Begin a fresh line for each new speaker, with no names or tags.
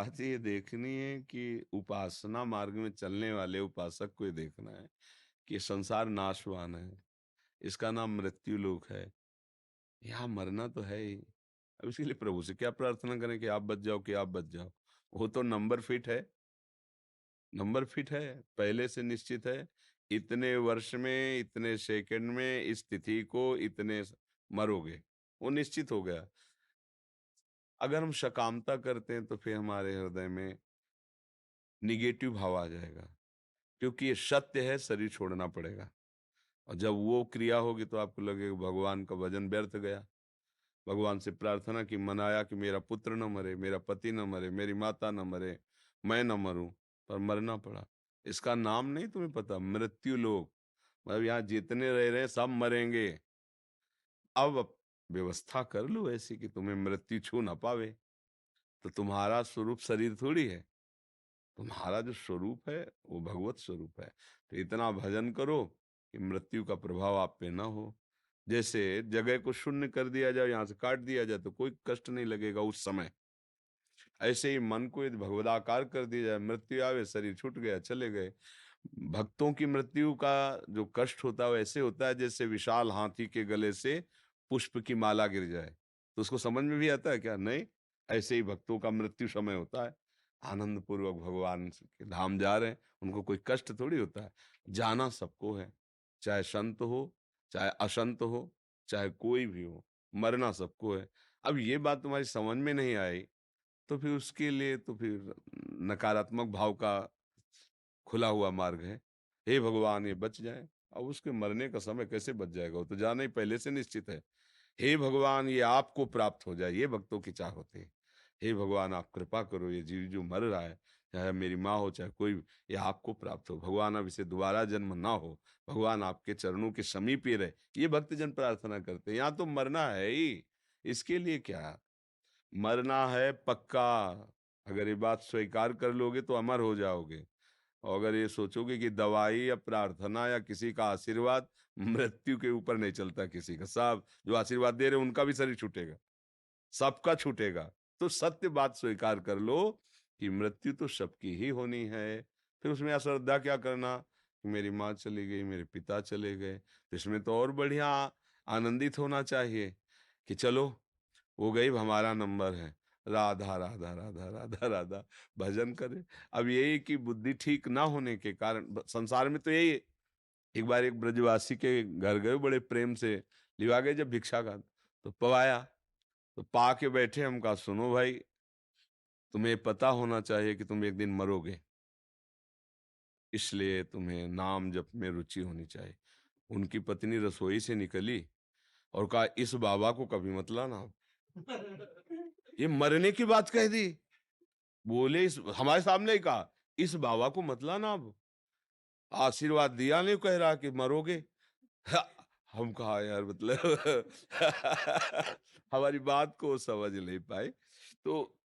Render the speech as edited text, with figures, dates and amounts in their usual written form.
बात ये देखनी है कि उपासना मार्ग में चलने वाले उपासक को ये देखना है कि संसार नाशवान है, इसका नाम मृत्यु लोक है। यहाँ मरना तो है ही। अब इसके लिए प्रभु से क्या प्रार्थना करें कि आप बच जाओ, कि आप बच जाओ। वो तो नंबर फिट है, नंबर फिट है, पहले से निश्चित है। इतने वर्ष में, इतने सेकंड में इस तिथि को मरोगे, वो निश्चित हो गया। अगर हम सकामता करते हैं तो फिर हमारे हृदय में निगेटिव भाव आ जाएगा, क्योंकि ये सत्य है, शरीर छोड़ना पड़ेगा। और जब वो क्रिया होगी तो आपको लगेगा भगवान का भजन व्यर्थ गया। भगवान से प्रार्थना की, मनाया कि मेरा पुत्र न मरे, मेरा पति न मरे, मेरी माता न मरे, मैं न मरूं, पर मरना पड़ा। इसका नाम नहीं तुम्हें पता, मृत्यु लोक। मतलब यहाँ जितने रह रहे हैं सब मरेंगे। अब व्यवस्था कर लो ऐसी कि तुम्हें मृत्यु छू ना पावे। तो तुम्हारा स्वरूप शरीर थोड़ी है, तुम्हारा जो स्वरूप है वो भगवत स्वरूप है। तो इतना भजन करो कि मृत्यु का प्रभाव आप पे ना हो। जैसे जगह को शून्य कर दिया जाए, यहाँ से काट दिया जाए तो कोई कष्ट नहीं लगेगा उस समय। ऐसे ही मन को यदि भगवदाकार कर दिया जाए, मृत्यु आवे, शरीर छूट गया, चले गए। भक्तों की मृत्यु का जो कष्ट होता है वो ऐसे होता है जैसे विशाल हाथी के गले से पुष्प की माला गिर जाए। तो उसको समझ में भी आता है क्या? नहीं। ऐसे ही भक्तों का मृत्यु समय होता है। आनंद पूर्वक भगवान के धाम जा रहे हैं, उनको कोई कष्ट थोड़ी होता है। जाना सबको है, चाहे संत हो, चाहे असंत हो, चाहे कोई भी हो, मरना सबको है। अब ये बात तुम्हारी समझ में नहीं आई तो फिर उसके लिए तो फिर नकारात्मक भाव का खुला हुआ मार्ग है। हे भगवान ये बच जाए। अब उसके मरने का समय कैसे बच जाएगा? वो तो जाना ही पहले से निश्चित है। हे भगवान ये आपको प्राप्त हो जाए, ये भक्तों की चाह होती है। हे भगवान आप कृपा करो, ये जीव जो मर रहा है, चाहे मेरी माँ हो चाहे कोई भी, ये आपको प्राप्त हो। भगवान अब इसे दोबारा जन्म ना हो। भगवान आपके चरणों के समीप ही रहे। ये भक्तजन प्रार्थना करते हैं। यहाँ तो मरना है ही, इसके लिए क्या? मरना है पक्का। अगर ये बात स्वीकार कर लोगे तो अमर हो जाओगे। और अगर ये सोचोगे कि दवाई या प्रार्थना या किसी का आशीर्वाद मृत्यु के ऊपर नहीं चलता, किसी का सब जो आशीर्वाद दे रहे उनका भी शरीर छूटेगा, सबका छूटेगा। तो सत्य बात स्वीकार कर लो कि मृत्यु तो सबकी ही होनी है। फिर उसमें अश्रद्धा क्या करना कि मेरी माँ चली गई, मेरे पिता चले गए। तो इसमें तो और बढ़िया आनंदित होना चाहिए कि चलो वो गई, अब हमारा नंबर है। राधा राधा राधा राधा राधा भजन करे। अब यही कि बुद्धि ठीक ना होने के कारण संसार में तो यही है। एक बार एक ब्रजवासी के घर गए, बड़े प्रेम से लिवा गए जब भिक्षा का, तो पवाया। तो पा के बैठे, हम कहा सुनो भाई, तुम्हें पता होना चाहिए कि तुम एक दिन मरोगे, इसलिए तुम्हें नाम जप में रुचि होनी चाहिए। उनकी पत्नी रसोई से निकली और कहा इस बाबा को कभी मत लाना। ये मरने की बात कह दी। बोले इस हमारे सामने ही कहा, इस बाबा को मत लाना अब, आशीर्वाद दिया नहीं, कह रहा कि मरोगे। हम कहा यार मतलब हमारी बात को समझ नहीं पाए। तो